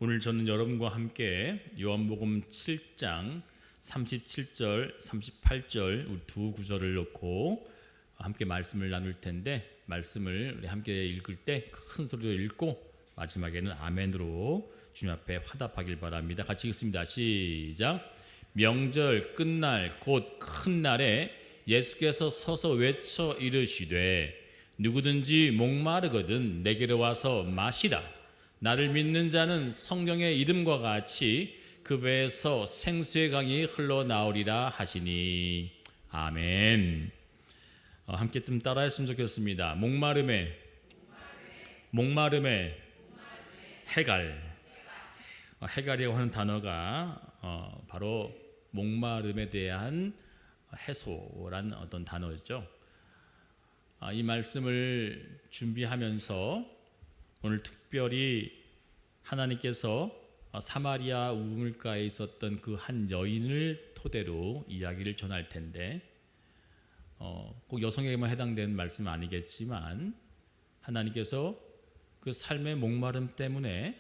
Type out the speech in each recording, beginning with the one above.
오늘 저는 여러분과 함께 요한복음 7장 37절, 38절 두 구절을 놓고 함께 말씀을 나눌 텐데, 말씀을 우리 함께 읽을 때 큰 소리로 읽고 마지막에는 아멘으로 주님 앞에 화답하길 바랍니다. 같이 읽습니다. 시작. 명절 끝날 곧 큰 날에 예수께서 서서 외쳐 이르시되 누구든지 목마르거든 내게로 와서 마시라. 나를 믿는 자는 성경의 이름과 같이 그 배에서 생수의 강이 흘러나오리라 하시니. 아멘. 함께 좀 따라했으면 좋겠습니다. 목마름에 해갈. 해갈이라고 하는 단어가 바로 목마름에 대한 해소란 어떤 단어였죠. 이 말씀을 준비하면서 오늘 특별히 하나님께서 사마리아 우물가에 있었던 그 한 여인을 토대로 이야기를 전할 텐데, 꼭 여성에게만 해당되는 말씀은 아니겠지만 하나님께서 그 삶의 목마름 때문에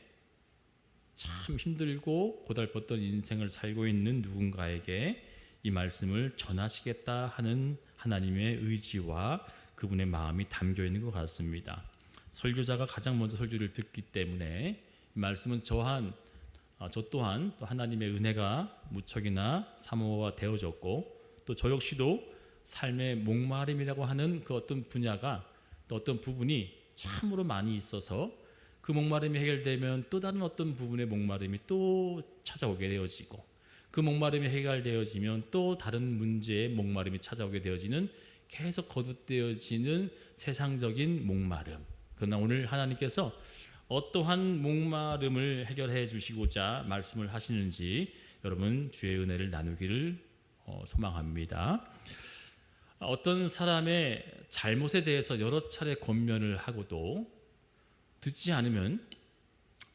참 힘들고 고달팠던 인생을 살고 있는 누군가에게 이 말씀을 전하시겠다 하는 하나님의 의지와 그분의 마음이 담겨 있는 것 같습니다. 설교자가 가장 먼저 설교를 듣기 때문에 이 말씀은 저 또한 또 하나님의 은혜가 무척이나 사모가 되어졌고, 또 저 역시도 삶의 목마름이라고 하는 그 어떤 분야가, 또 어떤 부분이 참으로 많이 있어서 그 목마름이 해결되면 또 다른 어떤 부분의 목마름이 또 찾아오게 되어지고, 그 목마름이 해결되어지면 또 다른 문제의 목마름이 찾아오게 되어지는, 계속 거듭되어지는 세상적인 목마름. 그러나 오늘 하나님께서 어떠한 목마름을 해결해 주시고자 말씀을 하시는지 여러분 주의 은혜를 나누기를 소망합니다. 어떤 사람의 잘못에 대해서 여러 차례 권면을 하고도 듣지 않으면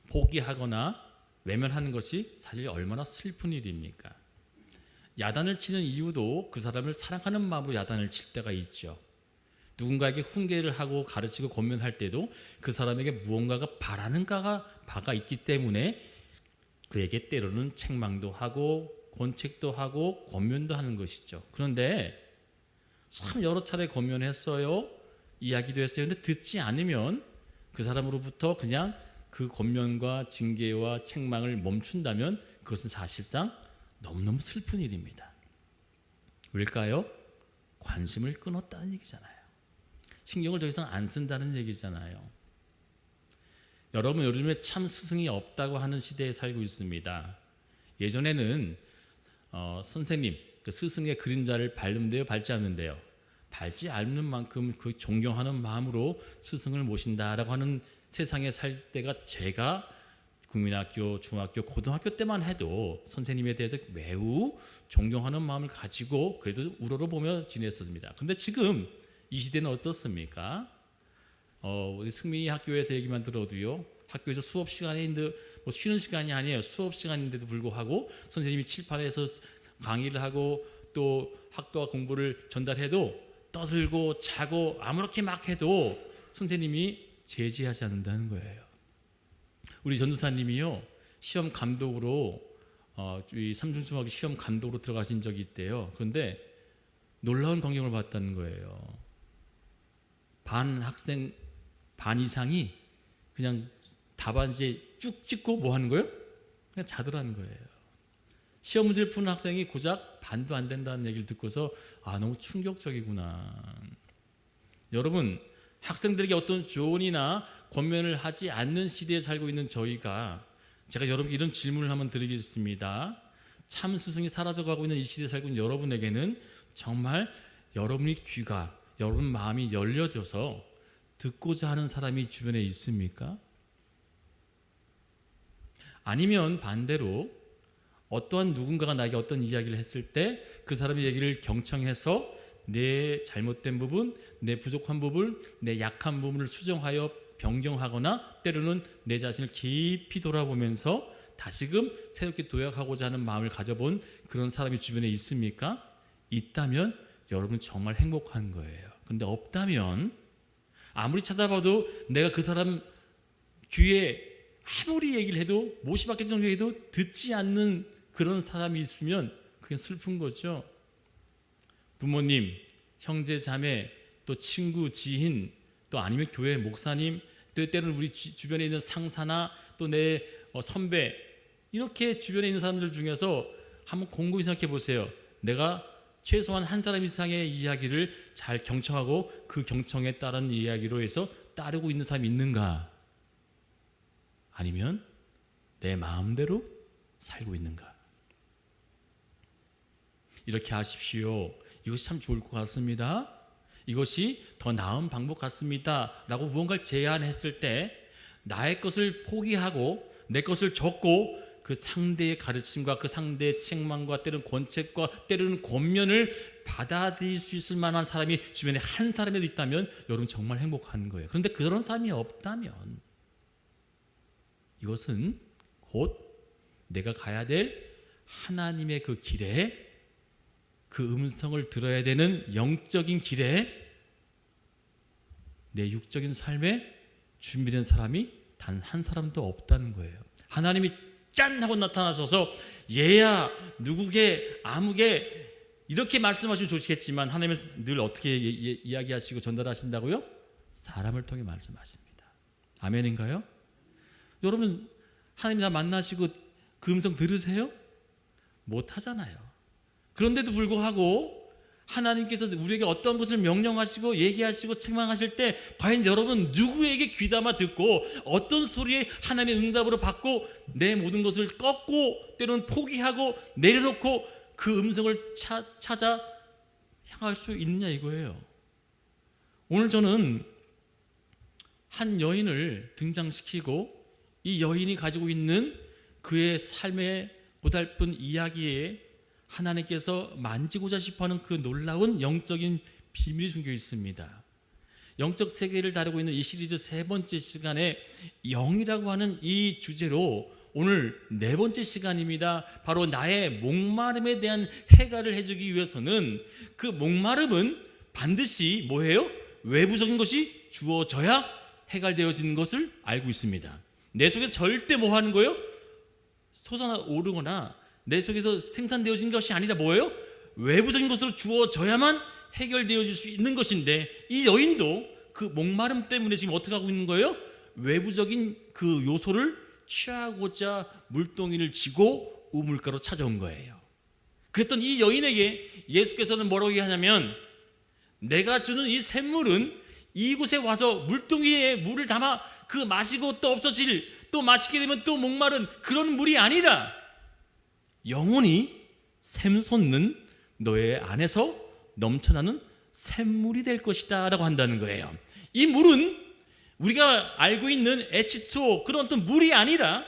포기하거나 외면하는 것이 사실 얼마나 슬픈 일입니까? 야단을 치는 이유도 그 사람을 사랑하는 마음으로 야단을 칠 때가 있죠. 누군가에게 훈계를 하고 가르치고 권면할 때도 그 사람에게 무언가가 바라는 바가 있기 때문에 그에게 때로는 책망도 하고 권책도 하고 권면도 하는 것이죠. 그런데 참 여러 차례 권면했어요, 이야기도 했어요. 근데 듣지 않으면 그 사람으로부터 그냥 그 권면과 징계와 책망을 멈춘다면 그것은 사실상 너무너무 슬픈 일입니다. 왜일까요? 관심을 끊었다는 얘기잖아요. 신경을 더 이상 안 쓴다는 얘기잖아요. 여러분, 요즘에 참 스승이 없다고 하는 시대에 살고 있습니다. 예전에는 선생님, 그 스승의 그림자를 밟는데요, 밟지 않는데요? 밟지 않는 만큼 그 존경하는 마음으로 스승을 모신다라고 하는 세상에 살 때가, 제가 국민학교, 중학교, 고등학교 때만 해도 선생님에 대해서 매우 존경하는 마음을 가지고 그래도 우러러보며 지냈습니다. 근데 지금 이 시대는 어떻습니까? 우리 승민이 학교에서 얘기만 들어도요, 학교에서 수업 시간인데 쉬는 시간이 아니에요. 수업 시간인데도 불구하고 선생님이 칠판에서 강의를 하고 또 학과 공부를 전달해도 떠들고 자고 아무렇게 막 해도 선생님이 제지하지 않는다는 거예요. 우리 전도사님이요, 시험 감독으로 이 삼중중학교 시험 감독으로 들어가신 적이 있대요. 그런데 놀라운 광경을 봤다는 거예요. 반 학생 반 이상이 그냥 답안지에 쭉 찍고 뭐 하는 거예요? 그냥 자더라는 거예요. 시험 문제를 푸는 학생이 고작 반도 안 된다는 얘기를 듣고서 너무 충격적이구나. 여러분, 학생들에게 어떤 조언이나 권면을 하지 않는 시대에 살고 있는 저희가, 제가 여러분께 이런 질문을 한번 드리겠습니다. 참 스승이 사라져가고 있는 이 시대에 살고 있는 여러분에게는 정말 여러분의 귀가, 여러분 마음이 열려져서 듣고자 하는 사람이 주변에 있습니까? 아니면 반대로 어떠한 누군가가 나에게 어떤 이야기를 했을 때 그 사람의 얘기를 경청해서 내 잘못된 부분, 내 부족한 부분, 내 약한 부분을 수정하여 변경하거나 때로는 내 자신을 깊이 돌아보면서 다시금 새롭게 도약하고자 하는 마음을 가져본 그런 사람이 주변에 있습니까? 있다면 여러분 정말 행복한 거예요. 근데 없다면 아무리 찾아봐도 내가 그 사람 귀에 아무리 얘기를 해도 못이 정도 해도 듣지 않는 그런 사람이 있으면 그게 슬픈 거죠. 부모님, 형제, 자매, 또 친구, 지인, 또 아니면 교회 목사님, 또 때로는 우리 주변에 있는 상사나 또 내 선배, 이렇게 주변에 있는 사람들 중에서 한번 곰곰이 생각해 보세요. 내가 최소한 한 사람 이상의 이야기를 잘 경청하고 그 경청에 따른 이야기로 해서 따르고 있는 사람이 있는가? 아니면 내 마음대로 살고 있는가? 이렇게 하십시오. 이것이 참 좋을 것 같습니다. 이것이 더 나은 방법 같습니다 라고 무언가를 제안했을 때 나의 것을 포기하고 내 것을 적고 그 상대의 가르침과 그 상대의 책망과 때로는 권책과 때로는 권면을 받아들일 수 있을 만한 사람이 주변에 한 사람이라도 있다면 여러분 정말 행복한 거예요. 그런데 그런 사람이 없다면 이것은 곧 내가 가야 될 하나님의 그 길에, 그 음성을 들어야 되는 영적인 길에 내 육적인 삶에 준비된 사람이 단 한 사람도 없다는 거예요. 하나님이 짠 하고 나타나셔서 얘야 누구게 아무게 이렇게 말씀하시면 좋겠지만 하나님은 늘 어떻게 이야기하시고 전달하신다고요? 사람을 통해 말씀하십니다. 아멘인가요? 여러분 하나님 다 만나시고 그 음성 들으세요? 못하잖아요. 그런데도 불구하고 하나님께서 우리에게 어떤 것을 명령하시고 얘기하시고 책망하실 때 과연 여러분 누구에게 귀담아 듣고 어떤 소리에 하나님의 응답으로 받고 내 모든 것을 꺾고 때로는 포기하고 내려놓고 그 음성을 찾아 향할 수 있느냐 이거예요. 오늘 저는 한 여인을 등장시키고 이 여인이 가지고 있는 그의 삶의 고달픈 이야기에 하나님께서 만지고자 싶어하는 그 놀라운 영적인 비밀이 숨겨 있습니다. 영적 세계를 다루고 있는 이 시리즈 세 번째 시간에 영이라고 하는 이 주제로 오늘 네 번째 시간입니다. 바로 나의 목마름에 대한 해결을 해주기 위해서는 그 목마름은 반드시 뭐예요? 외부적인 것이 주어져야 해결되어지는 것을 알고 있습니다. 내 속에 절대 뭐 하는 거예요? 솟아오르거나 내 속에서 생산되어진 것이 아니라 뭐예요? 외부적인 것으로 주어져야만 해결되어질 수 있는 것인데 이 여인도 그 목마름 때문에 지금 어떻게 하고 있는 거예요? 외부적인 그 요소를 취하고자 물동이를 지고 우물가로 찾아온 거예요. 그랬던 이 여인에게 예수께서는 뭐라고 얘기하냐면 내가 주는 이 샘물은 이곳에 와서 물동이에 물을 담아 그 마시고 또 없어질 또 마시게 되면 또 목마른 그런 물이 아니라 영원히 샘솟는 너의 안에서 넘쳐나는 샘물이 될 것이다 라고 한다는 거예요. 이 물은 우리가 알고 있는 H2O 그런 어떤 물이 아니라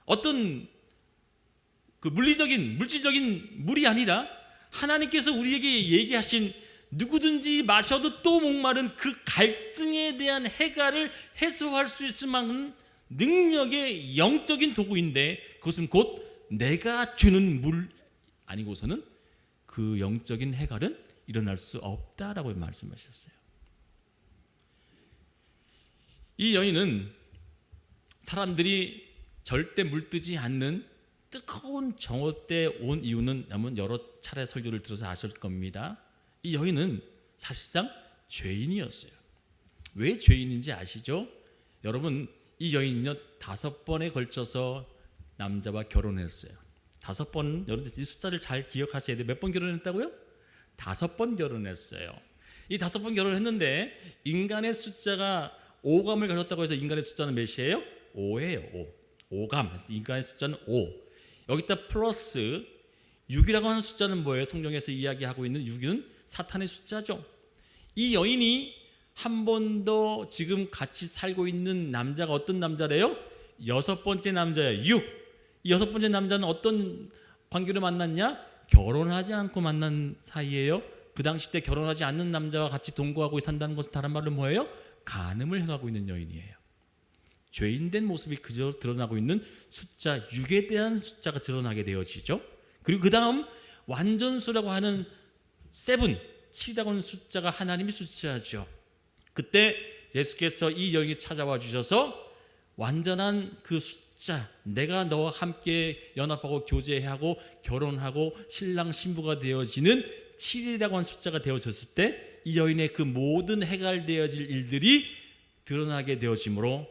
어떤 그 물질적인 물이 아니라 하나님께서 우리에게 얘기하신 누구든지 마셔도 또 목마른 그 갈증에 대한 해결을 해소할 수 있을 만한 능력의 영적인 도구인데 그것은 곧 내가 주는 물 아니고서는 그 영적인 해결은 일어날 수 없다라고 말씀하셨어요. 이 여인은 사람들이 절대 물뜨지 않는 뜨거운 정오 때 온 이유는 여러 차례 설교를 들어서 아실 겁니다. 이 여인은 사실상 죄인이었어요. 왜 죄인인지 아시죠? 여러분 이 여인은요 5번에 걸쳐서 남자와 결혼했어요. 5번, 여러분 이 숫자를 잘 기억하셔야 돼요. 몇 번 결혼했다고요? 5번 결혼했어요. 이 5번 결혼했는데 인간의 숫자가 5감을 가졌다고 해서 인간의 숫자는 몇이에요? 5예요. 5감. 인간의 숫자는 5. 여기다 플러스 6이라고 하는 숫자는 뭐예요? 성경에서 이야기하고 있는 6은 사탄의 숫자죠. 이 여인이 한 번 더 지금 같이 살고 있는 남자가 어떤 남자래요? 6번째 남자예요. 6. 이 6번째 남자는 어떤 관계로 만났냐? 결혼하지 않고 만난 사이예요. 그 당시 때 결혼하지 않는 남자와 같이 동거하고 산다는 것은 다른 말로 뭐예요? 간음을 행하고 있는 여인이에요. 죄인된 모습이 그저 드러나고 있는 숫자 6에 대한 숫자가 드러나게 되어지죠. 그리고 그 다음 완전수라고 하는 7이라고 하는 숫자가 하나님의 숫자죠. 그때 예수께서 이 여인이 찾아와 주셔서 완전한 그 숫자, 내가 너와 함께 연합하고 교제하고 결혼하고 신랑 신부가 되어지는 7이라고 하는 숫자가 되어졌을 때 이 여인의 그 모든 해결되어질 일들이 드러나게 되어지므로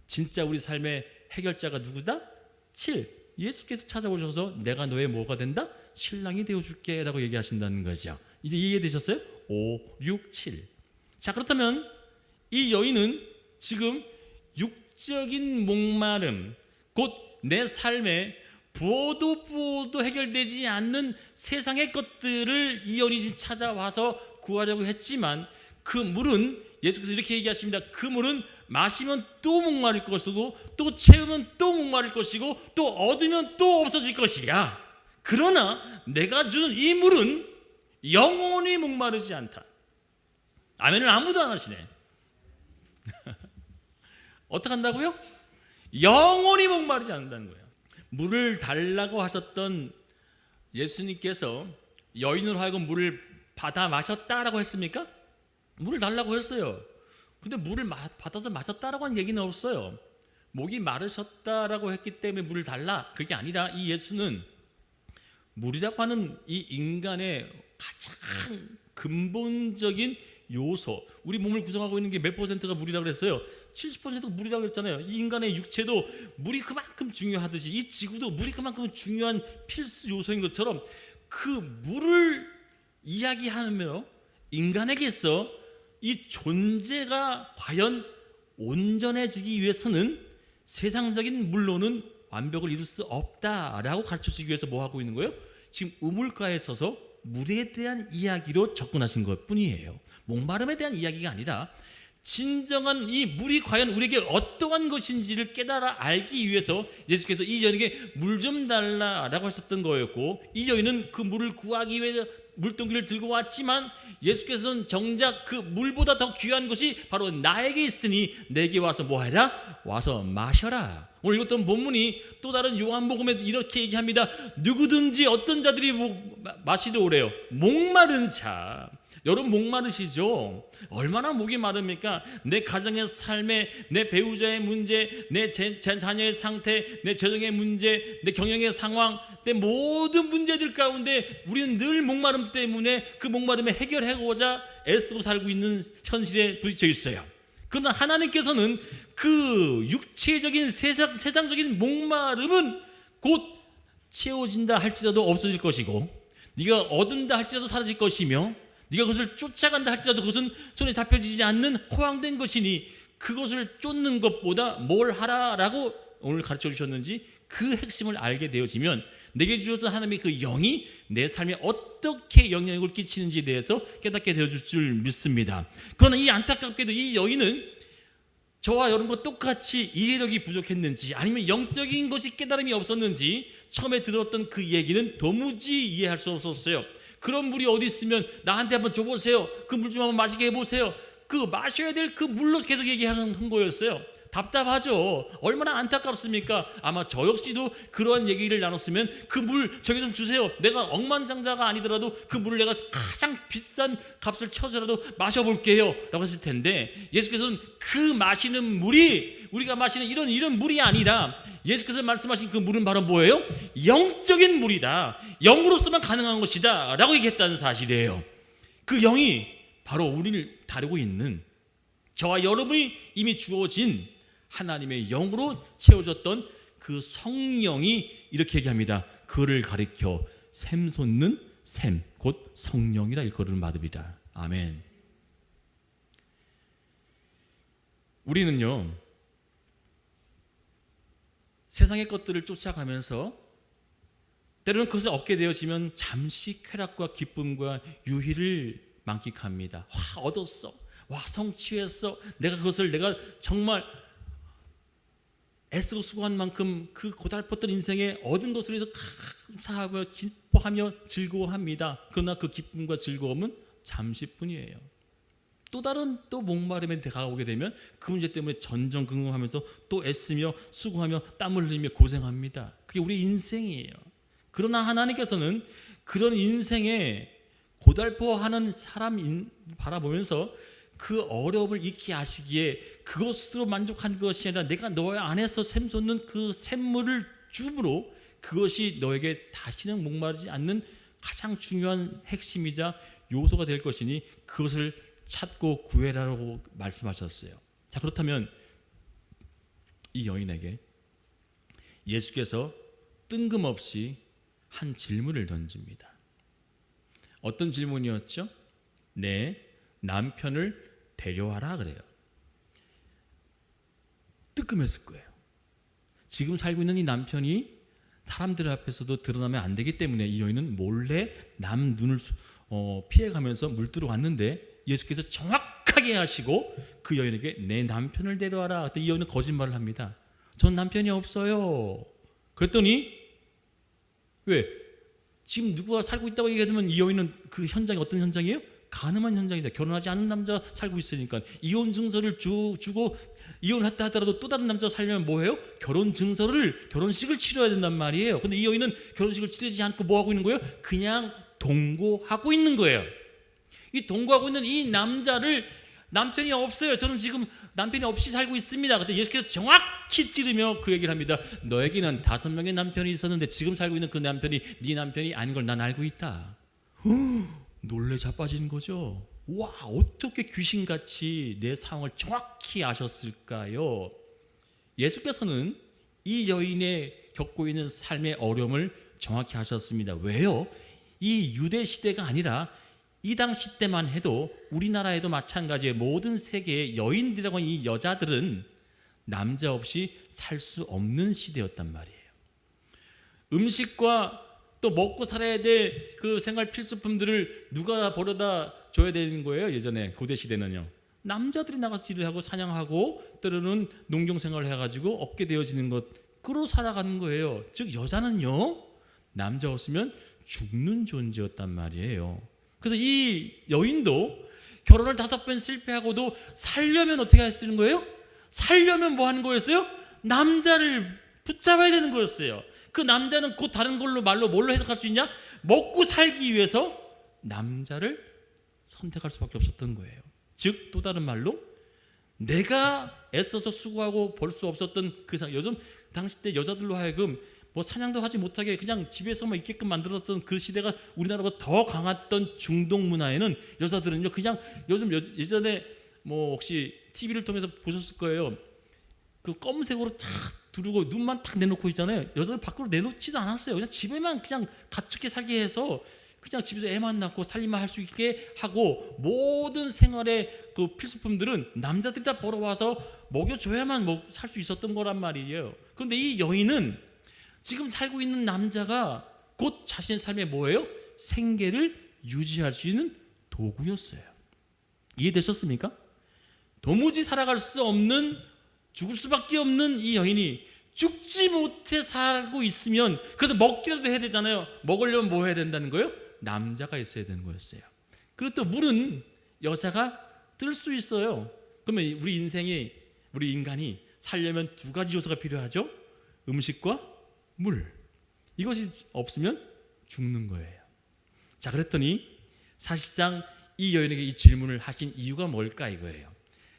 진짜 우리 삶의 해결자가 누구다? 7. 예수께서 찾아오셔서 내가 너의 뭐가 된다? 신랑이 되어줄게 라고 얘기하신다는 거죠. 이제 이해되셨어요? 5, 6, 7. 자, 그렇다면 이 여인은 지금 육적인 목마름, 곧 내 삶에 부어도 해결되지 않는 세상의 것들을 이 여인이 지금 찾아와서 구하려고 했지만 그 물은 예수께서 이렇게 얘기하십니다. 그 물은 마시면 또 목마를 것이고 또 채우면 또 목마를 것이고 또 얻으면 또 없어질 것이야. 그러나 내가 주는 이 물은 영원히 목마르지 않다. 아멘을 아무도 안 하시네. 어떻게 한다고요? 영원히 목마르지 않는다는 거예요. 물을 달라고 하셨던 예수님께서 여인으로 하여금 물을 받아 마셨다라고 했습니까? 물을 달라고 했어요. 근데 물을 받아서 마셨다라고 한 얘기는 없어요. 목이 마르셨다라고 했기 때문에 물을 달라, 그게 아니라 이 예수는 물이라고 하는 이 인간의 가장 근본적인 요소, 우리 몸을 구성하고 있는 게 몇 퍼센트가 물이라고 그랬어요? 70%가 물이라고 그랬잖아요. 이 인간의 육체도 물이 그만큼 중요하듯이 이 지구도 물이 그만큼 중요한 필수 요소인 것처럼 그 물을 이야기하며 인간에게서 이 존재가 과연 온전해지기 위해서는 세상적인 물로는 완벽을 이룰 수 없다라고 가르쳐주기 위해서 뭐 하고 있는 거예요? 지금 우물가에 서서 물에 대한 이야기로 접근하신 것 뿐이에요. 목마름에 대한 이야기가 아니라 진정한 이 물이 과연 우리에게 어떠한 것인지를 깨달아 알기 위해서 예수께서 이 여인에게 물 좀 달라라고 하셨던 거였고, 이 여인은 그 물을 구하기 위해 물동기를 들고 왔지만 예수께서는 정작 그 물보다 더 귀한 것이 바로 나에게 있으니 내게 와서 뭐하라? 와서 마셔라. 오늘 읽었던 본문이 또 다른 요한복음에 이렇게 얘기합니다. 누구든지 어떤 자들이 마시러 오래요. 목마른 자. 여러분 목마르시죠? 얼마나 목이 마릅니까? 내 가정의 삶에, 내 배우자의 문제, 내 자녀의 상태, 내 재정의 문제, 내 경영의 상황, 내 모든 문제들 가운데 우리는 늘 목마름 때문에 그 목마름을 해결하고자 애쓰고 살고 있는 현실에 부딪혀 있어요. 그러나 하나님께서는 그 육체적인 세상적인 목마름은 곧 채워진다 할지라도 없어질 것이고, 네가 얻은다 할지라도 사라질 것이며, 네가 그것을 쫓아간다 할지라도 그것은 손에 잡혀지지 않는 허황된 것이니 그것을 쫓는 것보다 뭘 하라라고 오늘 가르쳐 주셨는지 그 핵심을 알게 되어지면 내게 주셨던 하나님의 그 영이 내 삶에 어떻게 영향을 끼치는지에 대해서 깨닫게 되어줄 줄 믿습니다. 그러나 이 안타깝게도 이 여인은 저와 여러분과 똑같이 이해력이 부족했는지 아니면 영적인 것이 깨달음이 없었는지 처음에 들었던 그 얘기는 도무지 이해할 수 없었어요. 그런 물이 어디 있으면 나한테 한번 줘보세요. 그 물 좀 한번 마시게 해보세요. 그 마셔야 될 그 물로 계속 얘기하는 거였어요. 답답하죠. 얼마나 안타깝습니까? 아마 저 역시도 그러한 얘기를 나눴으면 그 물 저기 좀 주세요. 내가 억만장자가 아니더라도 그 물을 내가 가장 비싼 값을 쳐서라도 마셔볼게요 라고 했을 텐데, 예수께서는 그 마시는 물이 우리가 마시는 이런 물이 아니라 예수께서 말씀하신 그 물은 바로 뭐예요? 영적인 물이다. 영으로서만 가능한 것이다 라고 얘기했다는 사실이에요. 그 영이 바로 우리를 다루고 있는 저와 여러분이 이미 주어진 하나님의 영으로 채워졌던 그 성령이 이렇게 얘기합니다. 그를 가리켜 샘솟는 샘, 곧 성령이라 일컬음을 받으리라. 아멘. 우리는요, 세상의 것들을 쫓아가면서 때로는 그것을 얻게 되어지면 잠시 쾌락과 기쁨과 유희를 만끽합니다. 와, 얻었어. 와, 성취했어. 내가 정말 애쓰고 수고한 만큼 그 고달팠던 인생에 얻은 것으로 해서 감사하고 기뻐하며 즐거워합니다. 그러나 그 기쁨과 즐거움은 잠시뿐이에요. 또 다른 목마름에 다가오게 되면 그 문제 때문에 전전긍긍하면서 또 애쓰며 수고하며 땀을 흘리며 고생합니다. 그게 우리 인생이에요. 그러나 하나님께서는 그런 인생에 고달퍼하는 사람 바라보면서 그 어려움을 잊게 하시기에 그것으로 만족한 것이 아니라 내가 너의 안에서 샘솟는 그 샘물을 줌으로 그것이 너에게 다시는 목마르지 않는 가장 중요한 핵심이자 요소가 될 것이니 그것을 찾고 구해라라고 말씀하셨어요. 자, 그렇다면 이 여인에게 예수께서 뜬금없이 한 질문을 던집니다. 어떤 질문이었죠? 내 남편을 데려와라 그래요. 뜨끔했을 거예요. 지금 살고 있는 이 남편이 사람들 앞에서도 드러나면 안 되기 때문에 이 여인은 몰래 남 눈을 피해가면서 물들어 왔는데 예수께서 정확하게 하시고 그 여인에게 내 남편을 데려와라. 이 여인은 거짓말을 합니다. 전 남편이 없어요. 그랬더니 왜? 지금 누구와 살고 있다고 얘기하면 이 여인은 그 현장이 어떤 현장이에요? 가늠한 현장이죠. 결혼하지 않은 남자 살고 있으니까 이혼 증서를 주고 이혼했다 하더라도 또 다른 남자 살려면 뭐해요? 결혼식을 치러야 된단 말이에요. 근데 이 여인은 결혼식을 치르지 않고 뭐 하고 있는 거예요? 그냥 동거하고 있는 거예요. 이 동거하고 있는 이 남자를 남편이 없어요. 저는 지금 남편이 없이 살고 있습니다. 근데 예수께서 정확히 찌르며 그 얘기를 합니다. 너에게는 5명의 남편이 있었는데 지금 살고 있는 그 남편이 네 남편이 아닌 걸 난 알고 있다. 놀래 자빠지는 거죠. 와, 어떻게 귀신같이 내 상황을 정확히 아셨을까요? 예수께서는 이 여인의 겪고 있는 삶의 어려움을 정확히 아셨습니다. 왜요? 이 유대 시대가 아니라 이 당시 때만 해도 우리나라에도 마찬가지예요. 모든 세계의 여인들이라고 하는 이 여자들은 남자 없이 살 수 없는 시대였단 말이에요. 음식과 또 먹고 살아야 될 그 생활 필수품들을 누가 벌어다 줘야 되는 거예요. 예전에 고대 시대는요. 남자들이 나가서 일을 하고 사냥하고 때로는 농경 생활을 해가지고 얻게 되어지는 것으로 살아가는 거예요. 즉 여자는요 남자 없으면 죽는 존재였단 말이에요. 그래서 이 여인도 결혼을 5번 실패하고도 살려면 어떻게 쓰는 거예요? 살려면 뭐 하는 거였어요? 남자를 붙잡아야 되는 거였어요. 그 남자는 곧 다른 걸로 말로 뭘로 해석할 수 있냐? 먹고 살기 위해서 남자를 선택할 수밖에 없었던 거예요. 즉 또 다른 말로 내가 애써서 수고하고 벌 수 없었던 그 상황. 요즘 당시 때 여자들로 하여금 뭐 사냥도 하지 못하게 그냥 집에서만 있게끔 만들었던 그 시대가 우리나라보다 더 강했던 중동 문화에는 여자들은요 그냥 요즘 예전에 뭐 혹시 TV를 통해서 보셨을 거예요. 그 검은색으로 탁 두르고 눈만 탁 내놓고 있잖아요. 여자들 밖으로 내놓지도 않았어요. 그냥 집에만 그냥 갇혔게 살게 해서 그냥 집에서 애만 낳고 살림만 할 수 있게 하고 모든 생활의 그 필수품들은 남자들이 다 벌어와서 먹여줘야만 살 수 있었던 거란 말이에요. 그런데 이 여인은 지금 살고 있는 남자가 곧 자신의 삶에 뭐예요? 생계를 유지할 수 있는 도구였어요. 이해되셨습니까? 도무지 살아갈 수 없는 죽을 수밖에 없는 이 여인이 죽지 못해 살고 있으면 그래도 먹기라도 해야 되잖아요. 먹으려면 뭐 해야 된다는 거예요? 남자가 있어야 되는 거였어요. 그리고 또 물은 여자가 뜰 수 있어요. 그러면 우리 인간이 살려면 2가지 요소가 필요하죠. 음식과 물. 이것이 없으면 죽는 거예요. 자, 그랬더니 사실상 이 여인에게 이 질문을 하신 이유가 뭘까 이거예요.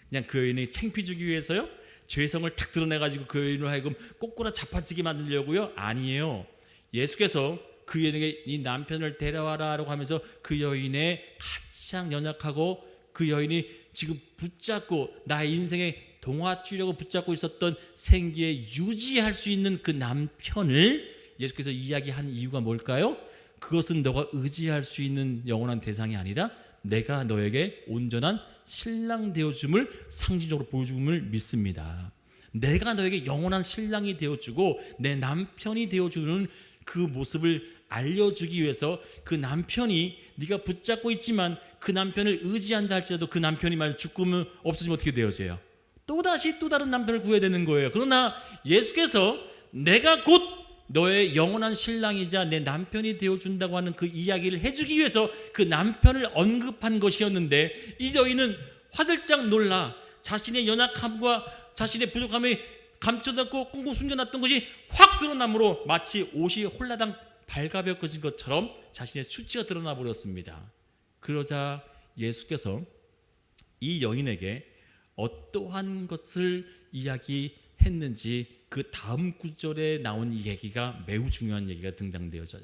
그냥 그 여인에게 창피 주기 위해서요? 죄성을 탁 드러내가지고 그 여인을 하여금 꼬꾸라 자빠지게 만들려고요? 아니에요. 예수께서 그 여인에게 이 남편을 데려와라라고 하면서 그 여인의 가장 연약하고 그 여인이 지금 붙잡고 나의 인생의 동화주려고 붙잡고 있었던 생기에 유지할 수 있는 그 남편을 예수께서 이야기한 이유가 뭘까요? 그것은 너가 의지할 수 있는 영원한 대상이 아니라 내가 너에게 온전한 신랑 되어줌을 상징적으로 보여줌을 믿습니다. 내가 너에게 영원한 신랑이 되어주고 내 남편이 되어주는 그 모습을 알려주기 위해서 그 남편이 네가 붙잡고 있지만 그 남편을 의지한다 할지라도 그 남편이 만약 죽으면 없어지면 어떻게 되어져요? 또다시 또 다른 남편을 구해야 되는 거예요. 그러나 예수께서 내가 곧 너의 영원한 신랑이자 내 남편이 되어준다고 하는 그 이야기를 해주기 위해서 그 남편을 언급한 것이었는데 이 여인은 화들짝 놀라 자신의 연약함과 자신의 부족함이 감춰놨고 꽁꽁 숨겨놨던 것이 확 드러나므로 마치 옷이 홀라당 발가벗겨진 것처럼 자신의 수치가 드러나 버렸습니다. 그러자 예수께서 이 여인에게 어떠한 것을 이야기했는지 그 다음 구절에 나온 이 얘기가 매우 중요한 얘기가 등장되어져요.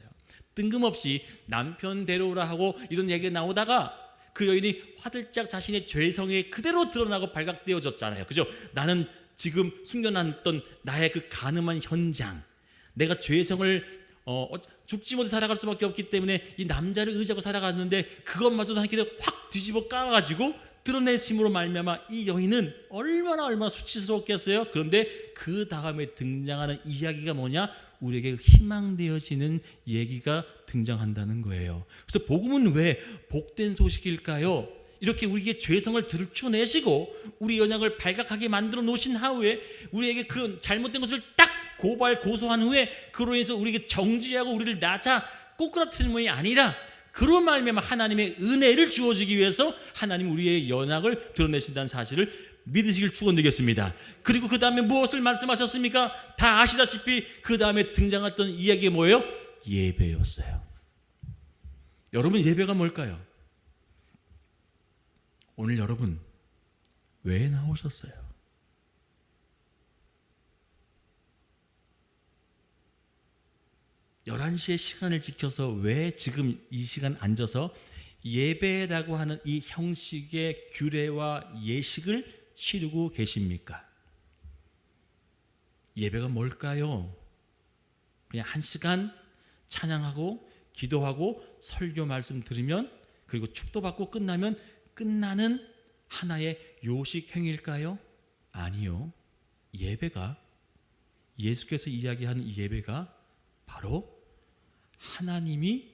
뜬금없이 남편 데려오라 하고 이런 얘기가 나오다가 그 여인이 화들짝 자신의 죄성에 그대로 드러나고 발각되어졌잖아요. 그죠? 나는 지금 숨겨놨던 나의 그 가늠한 현장, 내가 죄성을 죽지 못해 살아갈 수밖에 없기 때문에 이 남자를 의지하고 살아갔는데 그것마저도 하나님께서 확 뒤집어 까가지고 드러내심으로 말미암아 이 여인은 얼마나 수치스럽겠어요. 그런데 그 다음에 등장하는 이야기가 뭐냐? 우리에게 희망되어지는 얘기가 등장한다는 거예요. 그래서 복음은 왜 복된 소식일까요? 이렇게 우리에게 죄성을 들춰내시고 우리 연약을 발각하게 만들어 놓으신 후에 우리에게 그 잘못된 것을 딱 고소한 후에 그로 인해서 우리에게 정죄하고 우리를 낮아 꼬꾸라뜨리는 것이 아니라 그로 말미암아 하나님의 은혜를 주어주기 위해서 하나님 우리의 연약을 드러내신다는 사실을 믿으시길 축원드리겠습니다. 그리고 그 다음에 무엇을 말씀하셨습니까? 다 아시다시피 그 다음에 등장했던 이야기가 뭐예요? 예배였어요. 여러분, 예배가 뭘까요? 오늘 여러분 왜 나오셨어요? 11시에 시간을 지켜서 왜 지금 이 시간 앉아서 예배라고 하는 이 형식의 규례와 예식을 치르고 계십니까? 예배가 뭘까요? 그냥 한 시간 찬양하고 기도하고 설교 말씀 들으면 그리고 축도받고 끝나면 끝나는 하나의 요식 행위일까요? 아니요. 예배가, 예수께서 이야기하는 예배가 바로 하나님이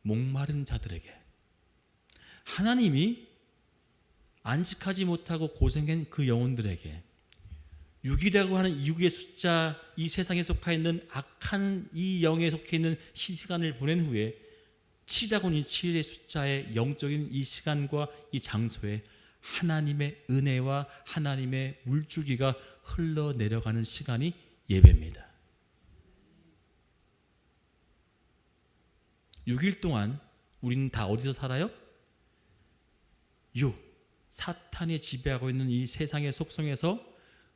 목마른 자들에게, 하나님이 안식하지 못하고 고생한 그 영혼들에게 6이라고 하는 6의 숫자, 이 세상에 속해 있는 악한 이 영에 속해 있는 시간을 보낸 후에 7이라고 하는 7의 숫자의 영적인 이 시간과 이 장소에 하나님의 은혜와 하나님의 물줄기가 흘러내려가는 시간이 예배입니다. 6일 동안 우리는 다 어디서 살아요? 사탄이 지배하고 있는 이 세상의 속성에서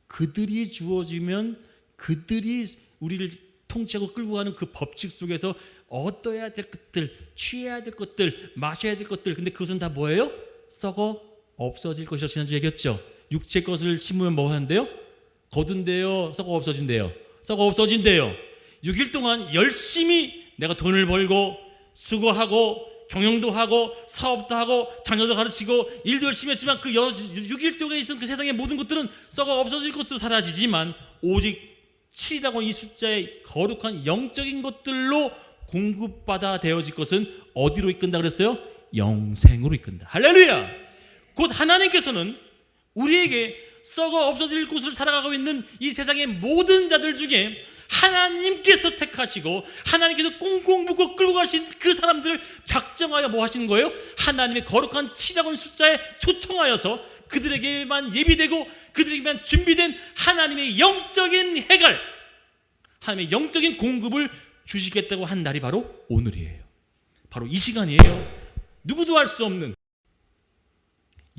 그들이 주어지면 그들이 우리를 통치하고 끌고 가는 그 법칙 속에서 얻어야 될 것들, 취해야 될 것들, 마셔야 될 것들, 근데 그것은 다 뭐예요? 썩어 없어질 것이라고 지난주 얘기했죠. 육체 것을 심으면 뭐 하는데요? 거둔대요? 썩어 없어진대요? 썩어 없어진대요. 6일 동안 열심히 내가 돈을 벌고 수고하고 경영도 하고 사업도 하고 자녀도 가르치고 일도 열심히 했지만 그 6일 동안에 있었던 그 세상의 모든 것들은 썩어 없어질 것도 사라지지만 오직 7이라고 이 숫자의 거룩한 영적인 것들로 공급받아 되어질 것은 어디로 이끈다 그랬어요? 영생으로 이끈다. 할렐루야. 곧 하나님께서는 우리에게 썩어 없어질 곳을 살아가고 있는 이 세상의 모든 자들 중에 하나님께서 택하시고 하나님께서 꽁꽁 묶어 끌고 가신 그 사람들을 작정하여 뭐 하시는 거예요? 하나님의 거룩한 7이라고 하는 숫자에 초청하여서 그들에게만 예비되고 그들에게만 준비된 하나님의 영적인 해갈, 하나님의 영적인 공급을 주시겠다고 한 날이 바로 오늘이에요. 바로 이 시간이에요. 누구도 알 수 없는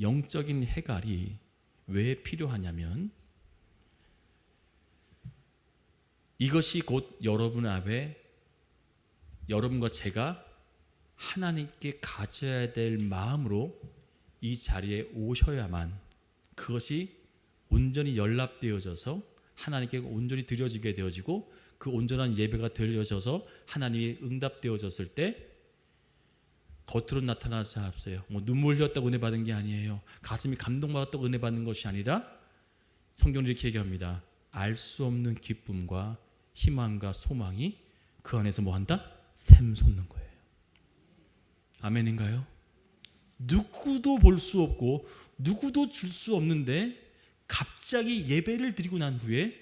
영적인 해갈이 왜 필요하냐면 이것이 곧 여러분 앞에 여러분과 제가 하나님께 가져야 될 마음으로 이 자리에 오셔야만 그것이 온전히 연락되어져서 하나님께 온전히 드려지게 되어지고 그 온전한 예배가 드려져서 하나님이 응답되어졌을 때 겉으로 나타나지 않았어요. 눈물 흘렸다고 은혜 받은 게 아니에요. 가슴이 감동받았다고 은혜 받는 것이 아니라 성경은 이렇게 얘기합니다. 알 수 없는 기쁨과 희망과 소망이 그 안에서 뭐 한다? 샘솟는 거예요. 아멘인가요? 누구도 볼 수 없고 누구도 줄 수 없는데 갑자기 예배를 드리고 난 후에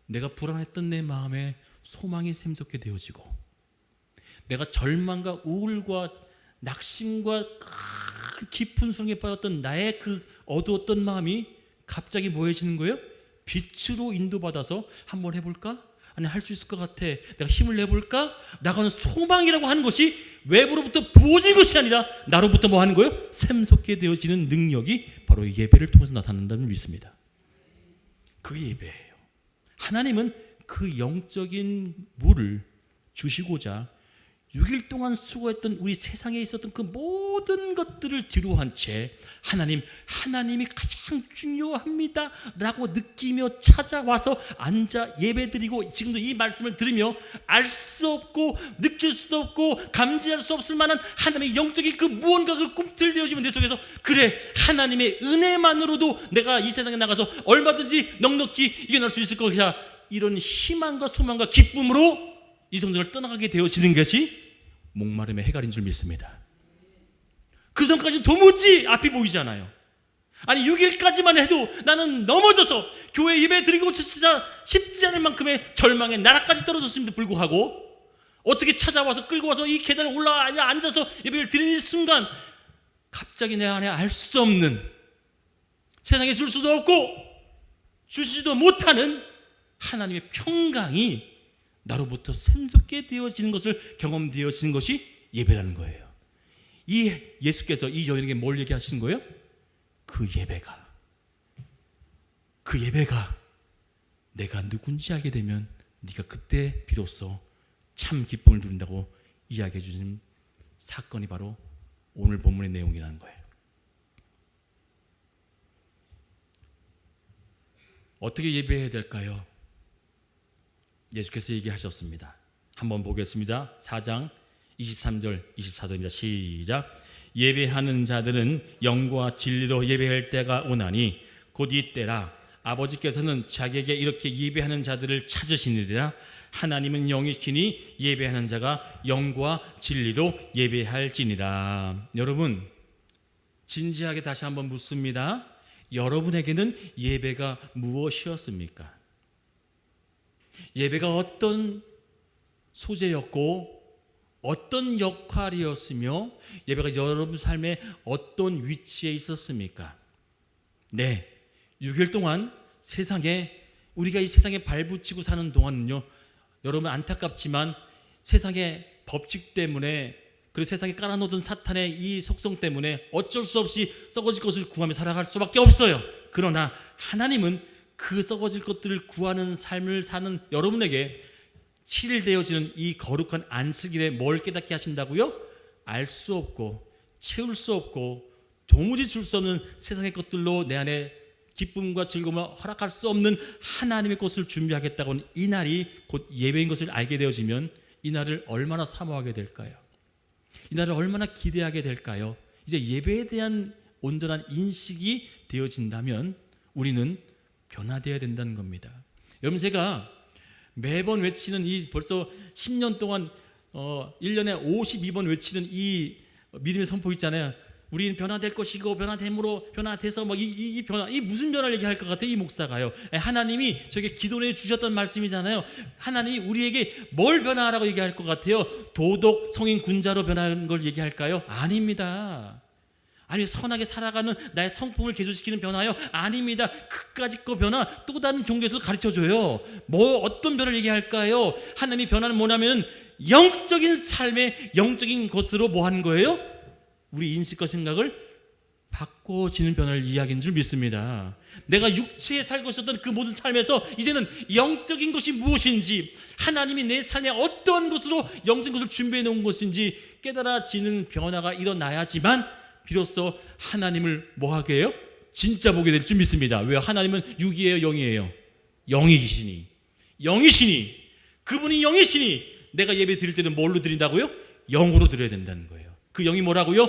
내가 불안했던 내 마음에 소망이 샘솟게 되어지고 내가 절망과 우울과 낙심과 깊은 수렁에 빠졌던 나의 그 어두웠던 마음이 갑자기 뭐해지는 거예요? 빛으로 인도받아서 한번 해볼까? 아니 할 수 있을 것 같아. 내가 힘을 내볼까? 나가는 소망이라고 하는 것이 외부로부터 부어진 것이 아니라 나로부터 뭐 하는 거예요? 샘솟게 되어지는 능력이 바로 예배를 통해서 나타난다는 믿습니다. 그게 예배예요. 하나님은 그 영적인 물을 주시고자 6일 동안 수고했던 우리 세상에 있었던 그 모든 것들을 뒤로한 채 하나님이 가장 중요합니다 라고 느끼며 찾아와서 앉아 예배드리고 지금도 이 말씀을 들으며 알 수 없고 느낄 수도 없고 감지할 수 없을 만한 하나님의 영적인 그 무언가가 꿈틀대어지면 내 속에서 그래 하나님의 은혜만으로도 내가 이 세상에 나가서 얼마든지 넉넉히 이겨낼 수 있을 것이야, 이런 희망과 소망과 기쁨으로 이 성전을 떠나가게 되어지는 것이 목마름의 해갈인 줄 믿습니다. 그 전까지는 도무지 앞이 보이잖아요. 아니 6일까지만 해도 나는 넘어져서 교회 예배 드리고 진짜 쉽지 않을 만큼의 절망의 나라까지 떨어졌음에도 불구하고 어떻게 찾아와서 끌고 와서 이 계단을 올라와 앉아서 예배를 드리는 순간 갑자기 내 안에 알 수 없는, 세상에 줄 수도 없고 주시지도 못하는 하나님의 평강이 나로부터 샘솟게 되어지는 것을 경험되어지는 것이 예배라는 거예요. 이 예수께서 이 여인에게 뭘 얘기하시는 거예요? 그 예배가 내가 누군지 알게 되면 네가 그때 비로소 참 기쁨을 누린다고 이야기해 주신 사건이 바로 오늘 본문의 내용이라는 거예요. 어떻게 예배해야 될까요? 예수께서 얘기하셨습니다. 한번 보겠습니다. 4장 23절 24절입니다. 시작. 예배하는 자들은 영과 진리로 예배할 때가 오나니 곧 이때라. 아버지께서는 자기에게 이렇게 예배하는 자들을 찾으시느니라. 하나님은 영이시니 예배하는 자가 영과 진리로 예배할지니라. 여러분, 진지하게 다시 한번 묻습니다. 여러분에게는 예배가 무엇이었습니까? 예배가 어떤 소재였고 어떤 역할이었으며 예배가 여러분 삶에 어떤 위치에 있었습니까? 네, 6일 동안 우리가 이 세상에 발붙이고 사는 동안은요, 여러분 안타깝지만 세상의 법칙 때문에, 그리고 세상에 깔아놓은 사탄의 이 속성 때문에 어쩔 수 없이 썩어질 것을 구하며 살아갈 수밖에 없어요. 그러나 하나님은 그 썩어질 것들을 구하는 삶을 사는 여러분에게 7일 되어지는 이 거룩한 안식일에 뭘 깨닫게 하신다고요? 알 수 없고 채울 수 없고 도무지 줄 수 없는 세상의 것들로 내 안에 기쁨과 즐거움을 허락할 수 없는 하나님의 것을 준비하겠다고 하는 이 날이 곧 예배인 것을 알게 되어지면 이 날을 얼마나 사모하게 될까요? 이 날을 얼마나 기대하게 될까요? 이제 예배에 대한 온전한 인식이 되어진다면 우리는 변화되어야 된다는 겁니다. 여러분, 제가 매번 외치는 이 벌써 10년 동안 1년에 52번 외치는 이 믿음의 선포 있잖아요. 우리는 변화될 것이고 변화됨으로 변화돼서 이 변화, 이 무슨 변화를 얘기할 것 같아요? 이 목사가요. 하나님이 저에게 기도해 주셨던 말씀이잖아요. 하나님이 우리에게 뭘 변화하라고 얘기할 것 같아요? 도덕 성인 군자로 변하는 걸 얘기할까요? 아닙니다. 아니, 선하게 살아가는 나의 성품을 개조시키는 변화요? 아닙니다. 그까짓 거 변화 또 다른 종교에서도 가르쳐줘요. 어떤 변화를 얘기할까요? 하나님이 변화는 뭐냐면 영적인 삶의 영적인 것으로 뭐 하는 거예요? 우리 인식과 생각을 바꿔지는 변화를 이야기하는 줄 믿습니다. 내가 육체에 살고 있었던 그 모든 삶에서 이제는 영적인 것이 무엇인지, 하나님이 내 삶에 어떤 것으로 영적인 것을 준비해 놓은 것인지 깨달아지는 변화가 일어나야지만 비로소 하나님을 뭐하게 해요? 진짜 보게 될 줄 믿습니다. 왜? 하나님은 육이에요, 영이에요? 영이시니 그분이 영이시니 내가 예배 드릴 때는 뭘로 드린다고요? 영으로 드려야 된다는 거예요. 그 영이 뭐라고요?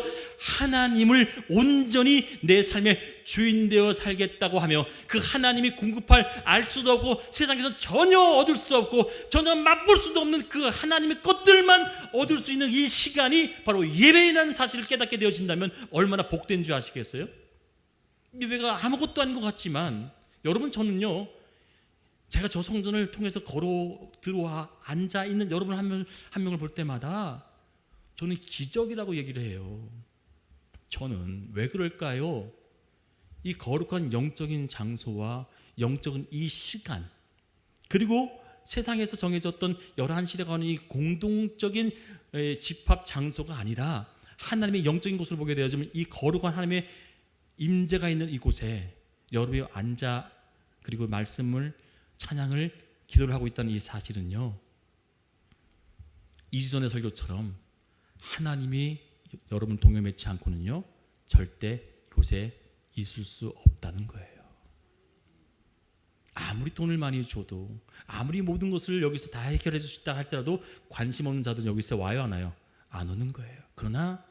하나님을 온전히 내 삶의 주인 되어 살겠다고 하며 그 하나님이 공급할 알 수도 없고 세상에서 전혀 얻을 수 없고 전혀 맛볼 수도 없는 그 하나님의 것들만 얻을 수 있는 이 시간이 바로 예배라는 사실을 깨닫게 되어진다면 얼마나 복된 줄 아시겠어요? 예배가 아무것도 아닌 것 같지만 여러분, 저는요, 제가 저 성전을 통해서 걸어 들어와 앉아 있는 여러분 한 명을 볼 때마다 저는 기적이라고 얘기를 해요. 저는 왜 그럴까요? 이 거룩한 영적인 장소와 영적인 이 시간, 그리고 세상에서 정해졌던 11시라고 하는 이 공동적인 집합 장소가 아니라 하나님의 영적인 곳으로 보게 되어지면 이 거룩한 하나님의 임재가 있는 이곳에 여러분이 앉아 그리고 말씀을, 찬양을, 기도를 하고 있다는 이 사실은요, 2주 전의 설교처럼 하나님이 여러분 동요맺지 않고는요 절대 이곳에 있을 수 없다는 거예요. 아무리 돈을 많이 줘도, 아무리 모든 것을 여기서 다 해결해 줄 수 있다 할지라도 관심 없는 자들은 여기서 와요, 안 와요? 안 오는 거예요. 그러나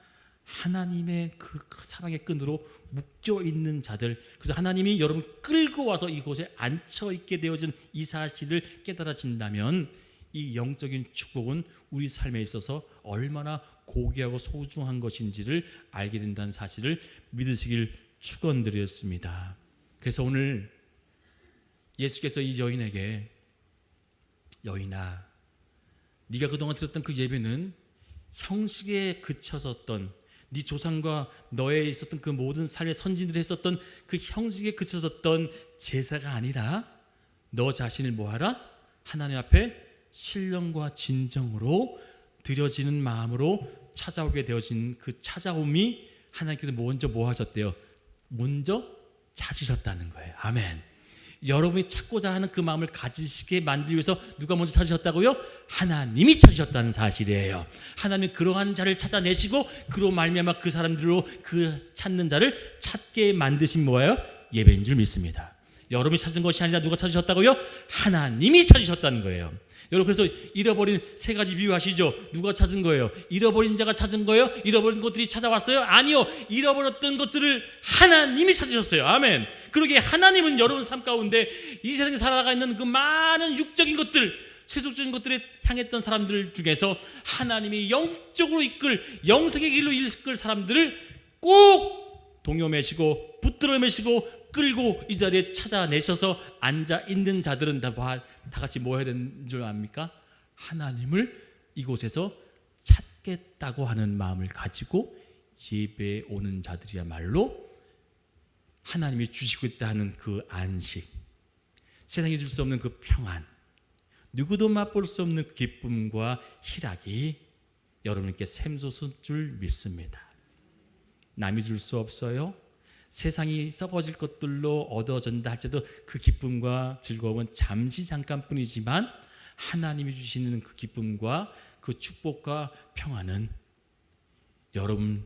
하나님의 그 사랑의 끈으로 묶여 있는 자들, 그래서 하나님이 여러분 끌고 와서 이곳에 앉혀 있게 되어진 이 사실을 깨달아진다면 이 영적인 축복은 우리 삶에 있어서 얼마나 고귀하고 소중한 것인지를 알게 된다는 사실을 믿으시길 축원드렸습니다. 그래서 오늘 예수께서 이 여인에게, 여인아, 네가 그동안 들었던 그 예배는 형식에 그쳐졌던, 네 조상과 너에 있었던 그 모든 삶의 선진들이 했었던 그 형식에 그쳐졌던 제사가 아니라 너 자신을 뭐하라? 하나님 앞에 신령과 진정으로 드려지는 마음으로 찾아오게 되어진 그 찾아옴이 하나님께서 먼저 뭐 하셨대요? 먼저 찾으셨다는 거예요. 아멘. 여러분이 찾고자 하는 그 마음을 가지시게 만들기 위해서 누가 먼저 찾으셨다고요? 하나님이 찾으셨다는 사실이에요. 하나님이 그러한 자를 찾아내시고 그로 말미암아 그 사람들로 그 찾는 자를 찾게 만드신 뭐예요? 예배인 줄 믿습니다. 여러분이 찾은 것이 아니라 누가 찾으셨다고요? 하나님이 찾으셨다는 거예요. 여러분, 그래서 잃어버린 세 가지 비유하시죠? 누가 찾은 거예요? 잃어버린 자가 찾은 거예요? 잃어버린 것들이 찾아왔어요? 아니요, 잃어버렸던 것들을 하나님이 찾으셨어요. 아멘. 그러기에 하나님은 여러분 삶 가운데 이 세상에 살아가 있는 그 많은 육적인 것들, 세속적인 것들에 향했던 사람들 중에서 하나님이 영적으로 이끌, 영생의 길로 이끌 사람들을 꼭 동요매시고 붙들어 매시고 끌고 이 자리에 찾아내셔서 앉아 있는 자들은 다 같이 뭐 해야 되는 줄 압니까? 하나님을 이곳에서 찾겠다고 하는 마음을 가지고 예배에 오는 자들이야말로 하나님이 주시고 있다 하는 그 안식, 세상에 줄 수 없는 그 평안, 누구도 맛볼 수 없는 그 기쁨과 희락이 여러분께 샘솟을 줄 믿습니다. 남이 줄 수 없어요. 세상이 썩어질 것들로 얻어진다 할지라도 그 기쁨과 즐거움은 잠시 잠깐뿐이지만 하나님이 주시는 그 기쁨과 그 축복과 평안은 여러분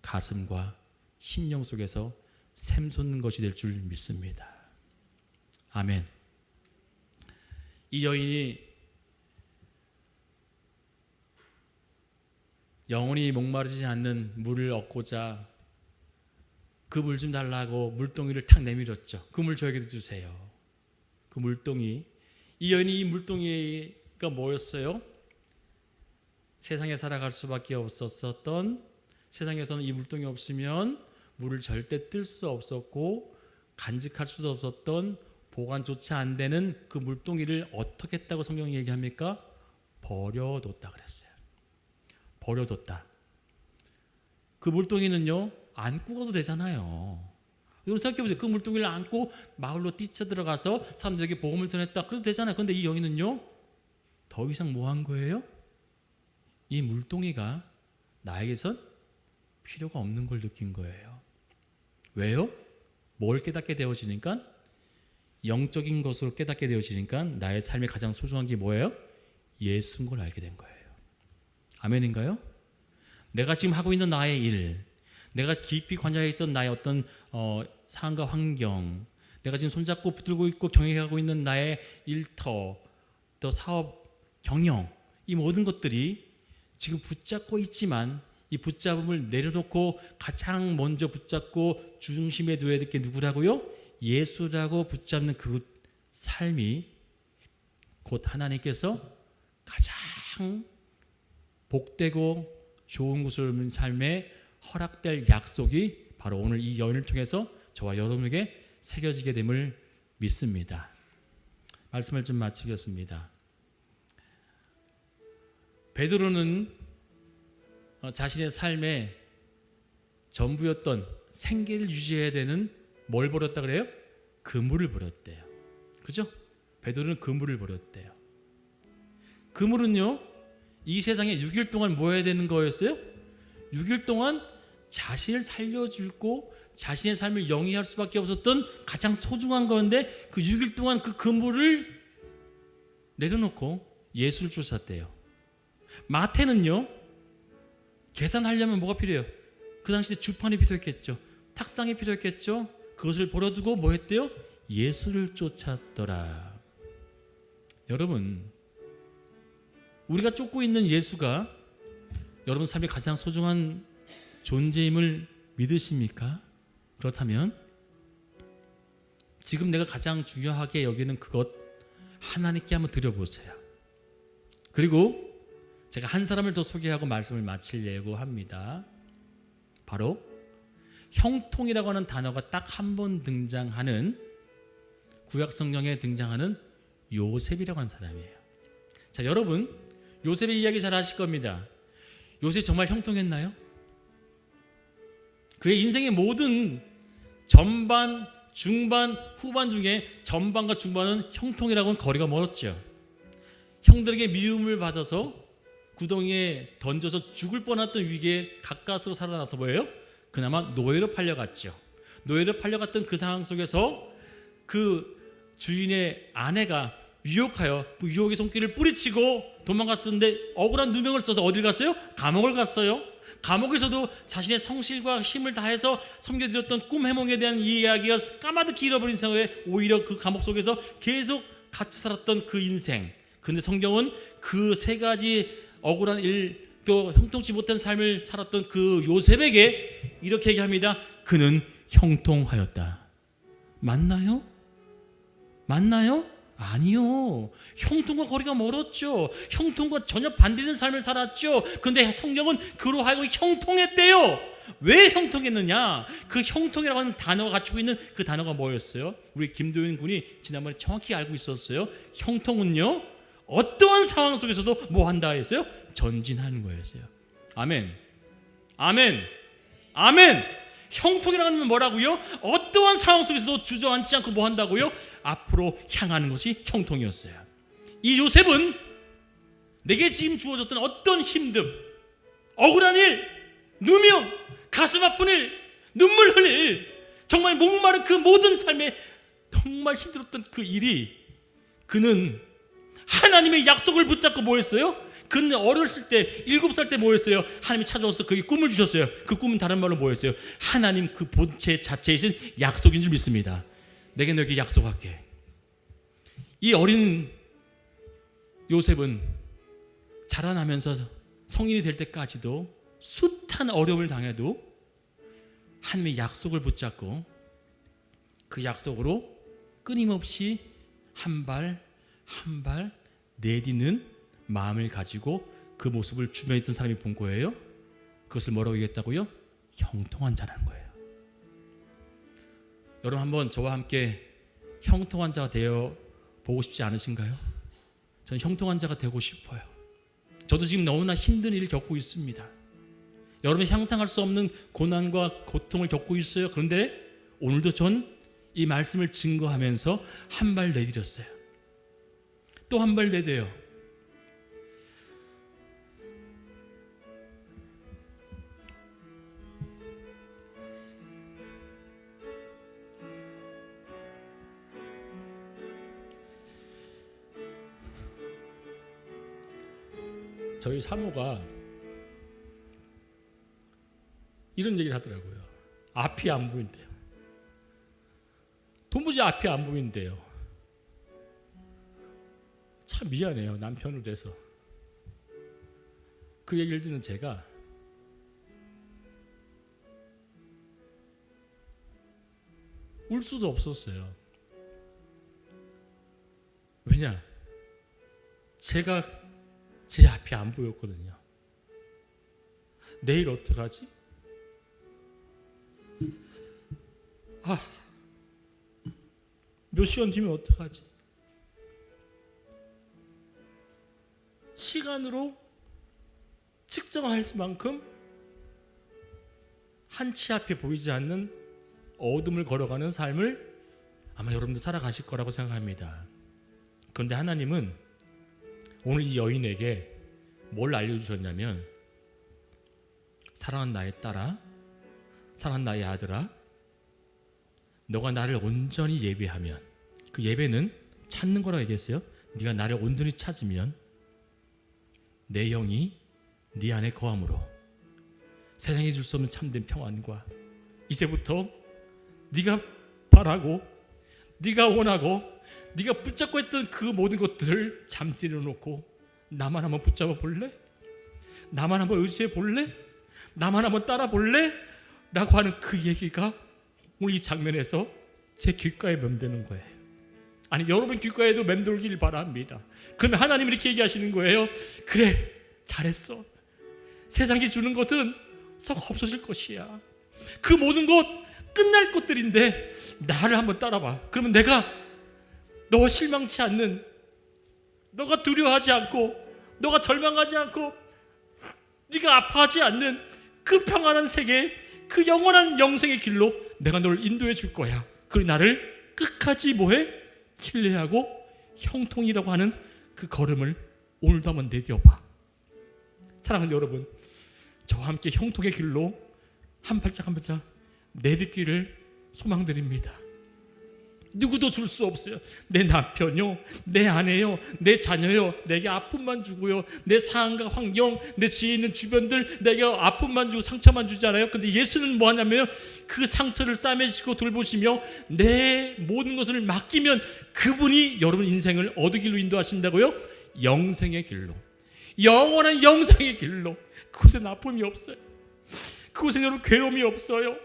가슴과 심령 속에서 샘솟는 것이 될 줄 믿습니다. 아멘. 이 여인이 영원히 목마르지 않는 물을 얻고자 그 물 좀 달라고 물동이를 탁 내밀었죠. 그 물 저에게도 주세요. 그 물동이, 이 여인이 이 물동이가 뭐였어요? 세상에 살아갈 수밖에 없었던, 세상에서는 이 물동이 없으면 물을 절대 뜰 수 없었고 간직할 수도 없었던, 보관조차 안 되는 그 물동이를 어떻게 했다고 성경이 얘기합니까? 버려뒀다 그랬어요. 버려뒀다. 그 물동이는요, 안고 가도 되잖아요. 여러분 생각해보세요. 그 물동이를 안고 마을로 뛰쳐들어가서 사람들에게 복음을 전했다. 그래도 되잖아요. 그런데 이 여인은요, 더 이상 뭐 한 거예요? 이 물동이가 나에게선 필요가 없는 걸 느낀 거예요. 왜요? 뭘 깨닫게 되어지니까? 영적인 것으로 깨닫게 되어지니까 나의 삶에 가장 소중한 게 뭐예요? 예수인 걸 알게 된 거예요. 아멘인가요? 내가 지금 하고 있는 나의 일, 내가 깊이 관여해 있던 나의 어떤 상황과 환경, 내가 지금 손잡고 붙들고 있고 경영하고 있는 나의 일터, 또 사업, 경영, 이 모든 것들이 지금 붙잡고 있지만 이 붙잡음을 내려놓고 가장 먼저 붙잡고 중심에 둬야 될 게 누구라고요? 예수라고 붙잡는 그 삶이 곧 하나님께서 가장 복되고 좋은 것을 얻는 삶에 허락될 약속이 바로 오늘 이 여인을 통해서 저와 여러분에게 새겨지게 됨을 믿습니다. 말씀을 좀 마치겠습니다. 베드로는 자신의 삶의 전부였던 생계를 유지해야 되는 뭘 버렸다 그래요? 그물을 버렸대요. 그죠? 베드로는 그물을 버렸대요. 그물은요, 이 세상에 6일 동안 뭐 해야 되는 거였어요? 6일 동안 자신을 살려주고 자신의 삶을 영위할 수밖에 없었던 가장 소중한 건데, 그 6일 동안 그 그물을 내려놓고 예수를 쫓았대요. 마태는요, 계산하려면 뭐가 필요해요? 그 당시에 주판이 필요했겠죠. 탁상이 필요했겠죠. 그것을 버려두고 뭐 했대요? 예수를 쫓았더라. 여러분, 우리가 쫓고 있는 예수가 여러분 삶의 가장 소중한 존재임을 믿으십니까? 그렇다면 지금 내가 가장 중요하게 여기는 그것 하나님께 한번 드려보세요. 그리고 제가 한 사람을 더 소개하고 말씀을 마치려고 합니다. 바로 형통이라고 하는 단어가 딱 한 번 등장하는, 구약 성경에 등장하는 요셉이라고 하는 사람이에요. 자, 여러분, 요셉의 이야기 잘 아실 겁니다. 요셉이 정말 형통했나요? 그의 인생의 모든 전반, 중반, 후반 중에 전반과 중반은 형통이라고는 거리가 멀었죠. 형들에게 미움을 받아서 구덩이에 던져서 죽을 뻔했던 위기에 가까스로 살아나서 뭐예요? 그나마 노예로 팔려갔죠. 노예로 팔려갔던 그 상황 속에서 그 주인의 아내가 유혹하여 그 유혹의 손길을 뿌리치고 도망갔었는데, 억울한 누명을 써서 어딜 갔어요? 감옥을 갔어요. 감옥에서도 자신의 성실과 힘을 다해서 섬겨드렸던 꿈 해몽에 대한 이 이야기가 까마득히 잃어버린 상황에 오히려 그 감옥 속에서 계속 같이 살았던 그 인생. 그런데 성경은 그 세 가지 억울한 일, 또 형통치 못한 삶을 살았던 그 요셉에게 이렇게 얘기합니다. 그는 형통하였다. 맞나요? 맞나요? 아니요. 형통과 거리가 멀었죠. 형통과 전혀 반대되는 삶을 살았죠. 그런데 성경은 그로 하여금 형통했대요. 왜 형통했느냐? 그 형통이라고 하는 단어가 갖추고 있는 그 단어가 뭐였어요? 우리 김도윤 군이 지난번에 정확히 알고 있었어요. 형통은요, 어떠한 상황 속에서도 뭐 한다 했어요? 전진하는 거였어요. 아멘. 아멘. 아멘. 형통이라고 하면 뭐라고요? 어떠한 상황 속에서도 주저앉지 않고 뭐 한다고요? 앞으로 향하는 것이 형통이었어요. 이 요셉은 내게 지금 주어졌던 어떤 힘듦, 억울한 일, 누명, 가슴 아픈 일, 눈물 흘릴 일, 정말 목마른 그 모든 삶에 정말 힘들었던 그 일이, 그는 하나님의 약속을 붙잡고 뭐 했어요? 그는 어렸을 때 7살 때 뭐 했어요? 하나님이 찾아와서 그에게 꿈을 주셨어요. 그 꿈은 다른 말로 뭐였어요? 하나님 그 본체 자체이신 약속인 줄 믿습니다. 내게 너에게 약속할게. 이 어린 요셉은 자라나면서 성인이 될 때까지도 숱한 어려움을 당해도 하나님의 약속을 붙잡고 그 약속으로 끊임없이 한 발 한 발 내딛는 마음을 가지고 그 모습을 주변에 있던 사람이 본 거예요. 그것을 뭐라고 얘기했다고요? 형통한 자라는 거예요. 여러분, 한번 저와 함께 형통한 자가 되어 보고 싶지 않으신가요? 저는 형통한 자가 되고 싶어요. 저도 지금 너무나 힘든 일을 겪고 있습니다. 여러분이 상상할 수 없는 고난과 고통을 겪고 있어요. 그런데 오늘도 전 이 말씀을 증거하면서 한 발 내디뎠어요. 또 한 발 내뎌요. 저희 사모가 이런 얘기를 하더라고요. 앞이 안 보인대요. 도무지 앞이 안 보인대요. 참 미안해요, 남편으로 돼서. 그 얘기를 듣는 제가 울 수도 없었어요. 왜냐? 제가 제 앞이 안 보였거든요. 내일 어떡하지? 몇 시간 뒤면 어떡하지? 시간으로 측정할 만큼 한치 앞에 보이지 않는 어둠을 걸어가는 삶을 아마 여러분도 살아가실 거라고 생각합니다. 그런데 하나님은 오늘 이 여인에게 뭘 알려주셨냐면, 사랑하는 나의 딸아, 사랑하는 나의 아들아, 너가 나를 온전히 예배하면, 그 예배는 찾는 거라고 얘기했어요. 네가 나를 온전히 찾으면 내 영이 네 안에 거함으로 세상이 줄 수 없는 참된 평안과, 이제부터 네가 바라고 네가 원하고 네가 붙잡고 했던 그 모든 것들을 잠시 내려놓고 나만 한번 붙잡아 볼래? 나만 한번 의지해 볼래? 나만 한번 따라 볼래? 라고 하는 그 얘기가 오늘 이 장면에서 제 귓가에 맴드는 거예요. 아니, 여러분 귓가에도 맴돌길 바랍니다. 그러면 하나님이 이렇게 얘기하시는 거예요. 그래, 잘했어. 세상이 주는 것은 썩 없어질 것이야. 그 모든 것 끝날 것들인데 나를 한번 따라봐. 그러면 내가 너가 실망치 않는, 너가 두려워하지 않고, 너가 절망하지 않고, 네가 아파하지 않는 그 평안한 세계, 그 영원한 영생의 길로 내가 너를 인도해 줄 거야. 그리고 나를 끝까지 뭐해? 신뢰하고 형통이라고 하는 그 걸음을 오늘도 한번 내디뎌봐. 사랑하는 여러분, 저와 함께 형통의 길로 한 발짝 한 발짝 내딛기를 소망드립니다. 누구도 줄 수 없어요. 내 남편요, 내 아내요, 내 자녀요, 내게 아픔만 주고요, 내 상황과 환경, 내 지에 있는 주변들 내게 아픔만 주고 상처만 주잖아요. 근데 예수는 뭐 하냐면 그 상처를 싸매시고 돌보시며 내 모든 것을 맡기면 그분이 여러분 인생을 어느 길로 인도하신다고요? 영생의 길로, 영원한 영생의 길로. 그곳엔 아픔이 없어요. 그곳엔 여러분 괴로움이 없어요.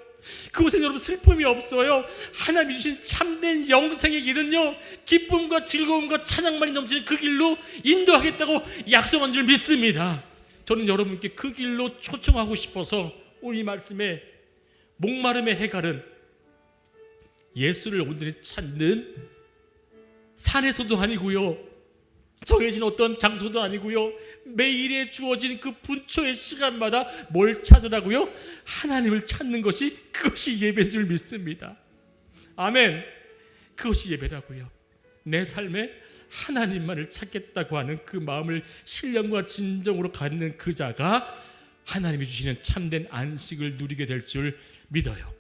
그곳엔 여러분 슬픔이 없어요. 하나님이 주신 참된 영생의 길은요, 기쁨과 즐거움과 찬양만이 넘치는 그 길로 인도하겠다고 약속한 줄 믿습니다. 저는 여러분께 그 길로 초청하고 싶어서 오늘 이 말씀에 목마름의 해갈은 예수를 온전히 찾는 산에서도 아니고요, 정해진 어떤 장소도 아니고요, 매일에 주어진 그 분초의 시간마다 뭘 찾으라고요? 하나님을 찾는 것이, 그것이 예배인 줄 믿습니다. 아멘. 그것이 예배라고요. 내 삶에 하나님만을 찾겠다고 하는 그 마음을 신령과 진정으로 갖는 그 자가 하나님이 주시는 참된 안식을 누리게 될 줄 믿어요.